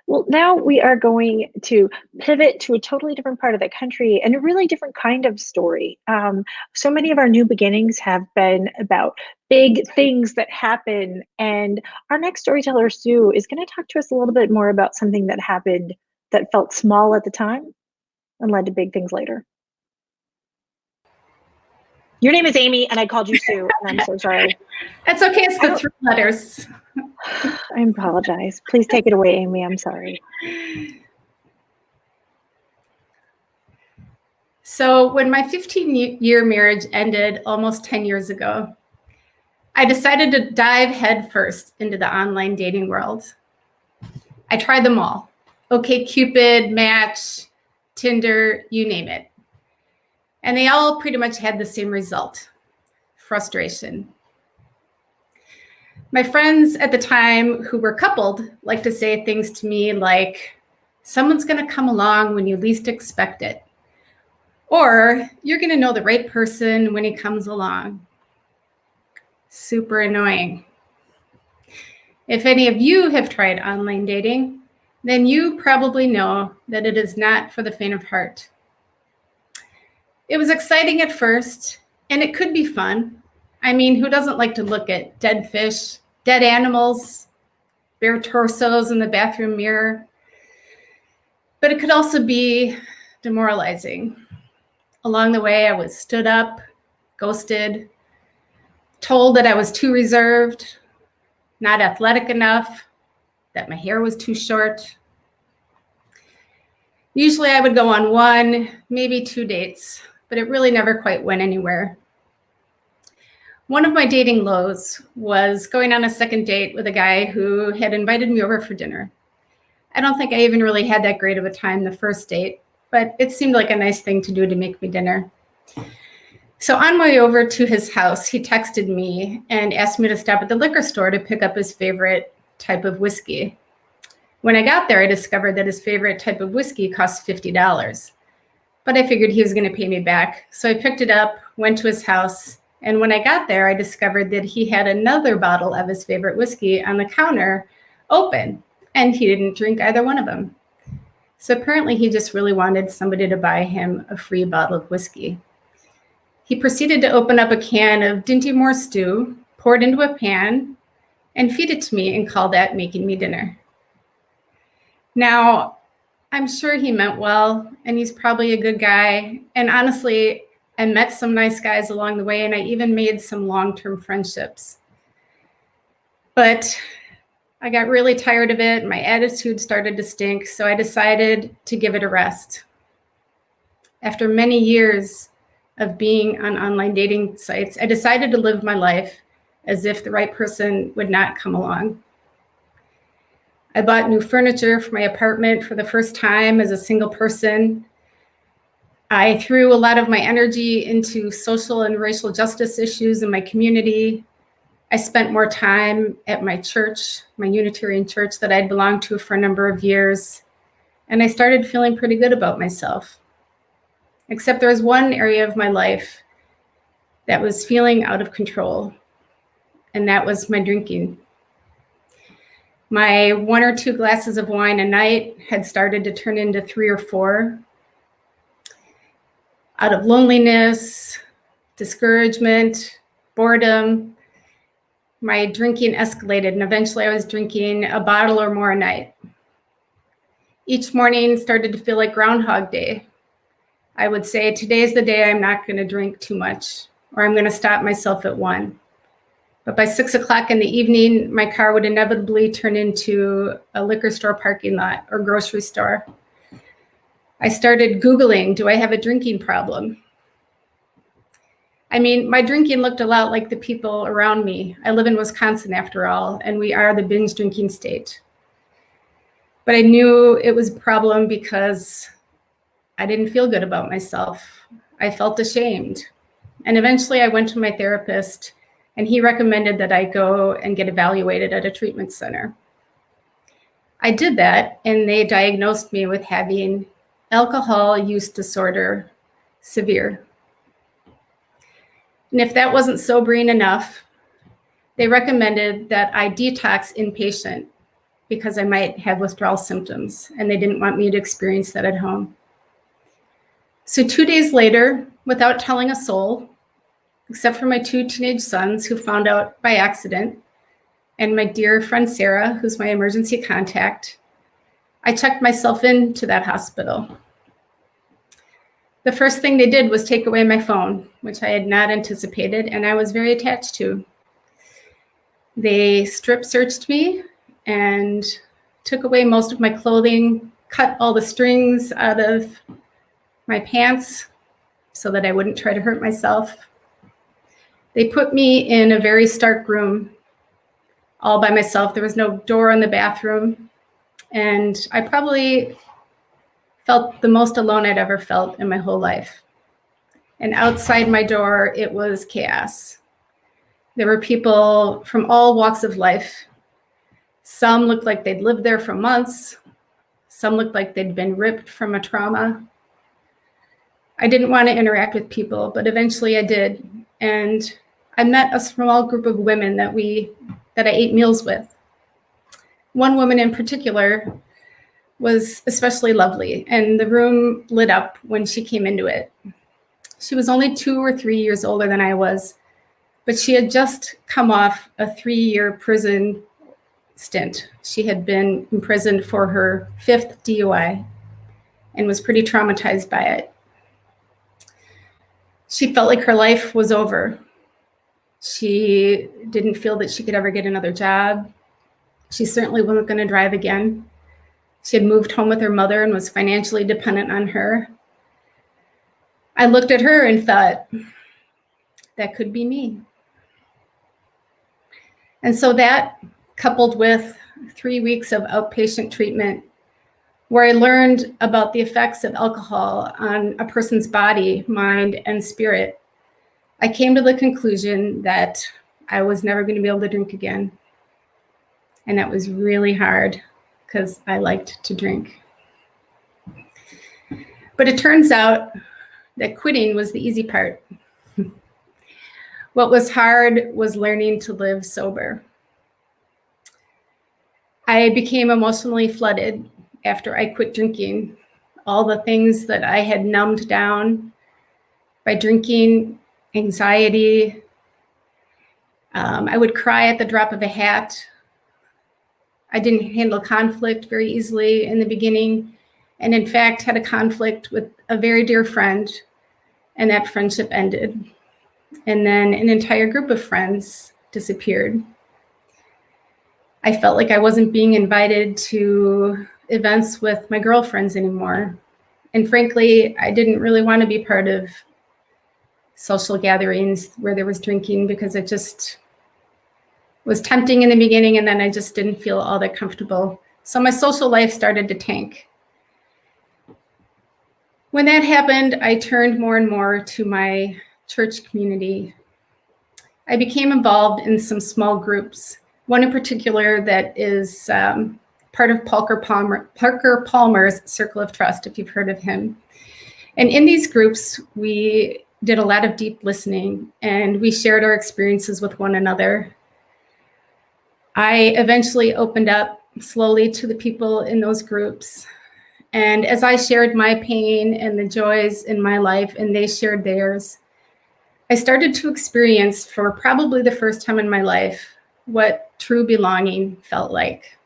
Well, now we are going to pivot to a totally different part of the country and a really different kind of story. So many of our new beginnings have been about big things that happen. And our next storyteller, Sue, is going to talk to us a little bit more about something that happened that felt small at the time and led to big things later. Your name is Amy, and I called you Sue, and I'm so sorry. That's okay. It's the 3 letters. I apologize. Please take it away, Amy. I'm sorry. So when my 15-year marriage ended almost 10 years ago, I decided to dive headfirst into the online dating world. I tried them all. OkCupid, Match, Tinder, you name it. And they all pretty much had the same result: frustration. My friends at the time who were coupled liked to say things to me like, someone's going to come along when you least expect it. Or you're going to know the right person when he comes along. Super annoying. If any of you have tried online dating, then you probably know that it is not for the faint of heart. It was exciting at first, and it could be fun. I mean, who doesn't like to look at dead fish, dead animals, bare torsos in the bathroom mirror? But it could also be demoralizing. Along the way, I was stood up, ghosted, told that I was too reserved, not athletic enough, that my hair was too short. Usually I would go on 1, maybe 2 dates, but it really never quite went anywhere. One of my dating lows was going on a second date with a guy who had invited me over for dinner. I don't think I even really had that great of a time the first date, but it seemed like a nice thing to do to make me dinner. So on my way over to his house, he texted me and asked me to stop at the liquor store to pick up his favorite type of whiskey. When I got there, I discovered that his favorite type of whiskey cost $50, but I figured he was going to pay me back. So I picked it up, went to his house, and when I got there, I discovered that he had another bottle of his favorite whiskey on the counter open, and he didn't drink either one of them. So apparently he just really wanted somebody to buy him a free bottle of whiskey. He proceeded to open up a can of Dinty Moore stew, pour it into a pan, and feed it to me and call that making me dinner. Now, I'm sure he meant well, and he's probably a good guy. And honestly, I met some nice guys along the way, and I even made some long-term friendships. But I got really tired of it. My attitude started to stink, so I decided to give it a rest. After many years of being on online dating sites, I decided to live my life as if the right person would not come along. I bought new furniture for my apartment for the first time as a single person. I threw a lot of my energy into social and racial justice issues in my community. I spent more time at my church, my Unitarian church that I'd belonged to for a number of years. And I started feeling pretty good about myself. Except there was one area of my life that was feeling out of control, and that was my drinking. My 1 or 2 glasses of wine a night had started to turn into 3 or 4. Out of loneliness, discouragement, boredom, my drinking escalated, and eventually I was drinking a bottle or more a night. Each morning started to feel like Groundhog Day. I would say, today's the day I'm not going to drink too much, or I'm going to stop myself at 1. But by 6 o'clock in the evening, my car would inevitably turn into a liquor store parking lot or grocery store. I started Googling, do I have a drinking problem? I mean, my drinking looked a lot like the people around me. I live in Wisconsin, after all, and we are the binge drinking state. But I knew it was a problem because I didn't feel good about myself. I felt ashamed. And eventually I went to my therapist, and he recommended that I go and get evaluated at a treatment center. I did that, and they diagnosed me with having alcohol use disorder, severe. And if that wasn't sobering enough, they recommended that I detox inpatient because I might have withdrawal symptoms, and they didn't want me to experience that at home. So 2 days later, without telling a soul, except for my 2 teenage sons who found out by accident, and my dear friend Sarah, who's my emergency contact, I checked myself into that hospital. The first thing they did was take away my phone, which I had not anticipated and I was very attached to. They strip searched me and took away most of my clothing, cut all the strings out of my pants so that I wouldn't try to hurt myself. They put me in a very stark room all by myself. There was no door in the bathroom, and I probably felt the most alone I'd ever felt in my whole life. And outside my door, it was chaos. There were people from all walks of life. Some looked like they'd lived there for months. Some looked like they'd been ripped from a trauma. I didn't want to interact with people, but eventually I did. And I met a small group of women that I ate meals with. One woman in particular was especially lovely, and the room lit up when she came into it. She was only 2 or 3 years older than I was, but she had just come off a 3-year prison stint. She had been imprisoned for her 5th DUI and was pretty traumatized by it. She felt like her life was over. She didn't feel that she could ever get another job. She certainly wasn't going to drive again. She had moved home with her mother and was financially dependent on her. I looked at her and thought, that could be me. And so that, coupled with 3 weeks of outpatient treatment, where I learned about the effects of alcohol on a person's body, mind, and spirit, I came to the conclusion that I was never going to be able to drink again. And that was really hard because I liked to drink. But it turns out that quitting was the easy part. What was hard was learning to live sober. I became emotionally flooded after I quit drinking. All the things that I had numbed down by drinking, anxiety. I would cry at the drop of a hat. I didn't handle conflict very easily in the beginning, and in fact had a conflict with a very dear friend, and that friendship ended. And then an entire group of friends disappeared. I felt like I wasn't being invited to events with my girlfriends anymore. And frankly, I didn't really want to be part of social gatherings where there was drinking because it just was tempting in the beginning, and then I just didn't feel all that comfortable. So my social life started to tank. When that happened, I turned more and more to my church community. I became involved in some small groups, one in particular that is part of Parker Palmer's Circle of Trust, if you've heard of him. And in these groups, we did a lot of deep listening, and we shared our experiences with one another. I eventually opened up slowly to the people in those groups. And as I shared my pain and the joys in my life, and they shared theirs, I started to experience, for probably the first time in my life, what true belonging felt like.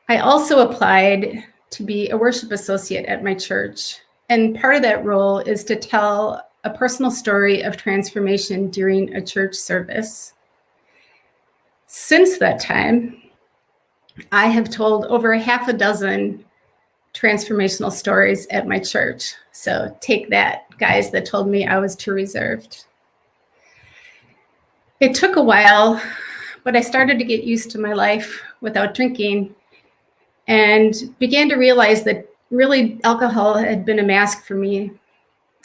I also applied to be a worship associate at my church. And part of that role is to tell a personal story of transformation during a church service. Since that time, I have told over 6 transformational stories at my church. So take that, guys that told me I was too reserved. It took a while, but I started to get used to my life without drinking and began to realize that really alcohol had been a mask for me,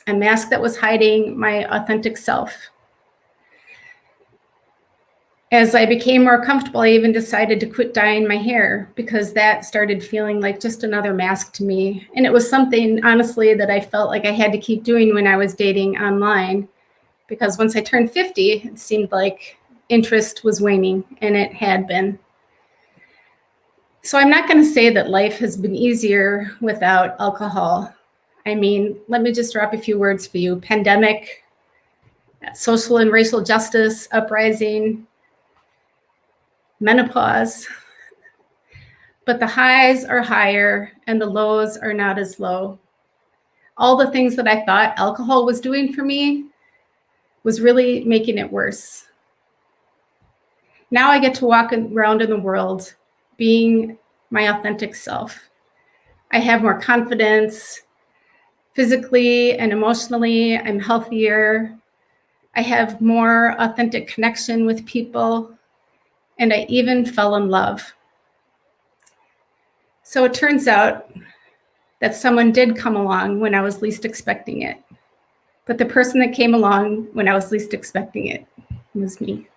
a mask that was hiding my authentic self. As I became more comfortable, I even decided to quit dyeing my hair because that started feeling like just another mask to me. And it was something, honestly, that I felt like I had to keep doing when I was dating online, because once I turned 50, it seemed like interest was waning, and it had been. So I'm not going to say that life has been easier without alcohol. I mean, let me just drop a few words for you. Pandemic, social and racial justice, uprising, menopause. But the highs are higher and the lows are not as low. All the things that I thought alcohol was doing for me was really making it worse. Now I get to walk around in the world being my authentic self. I have more confidence physically and emotionally. I'm healthier. I have more authentic connection with people, and I even fell in love. So it turns out that someone did come along when I was least expecting it. But the person that came along when I was least expecting it was me.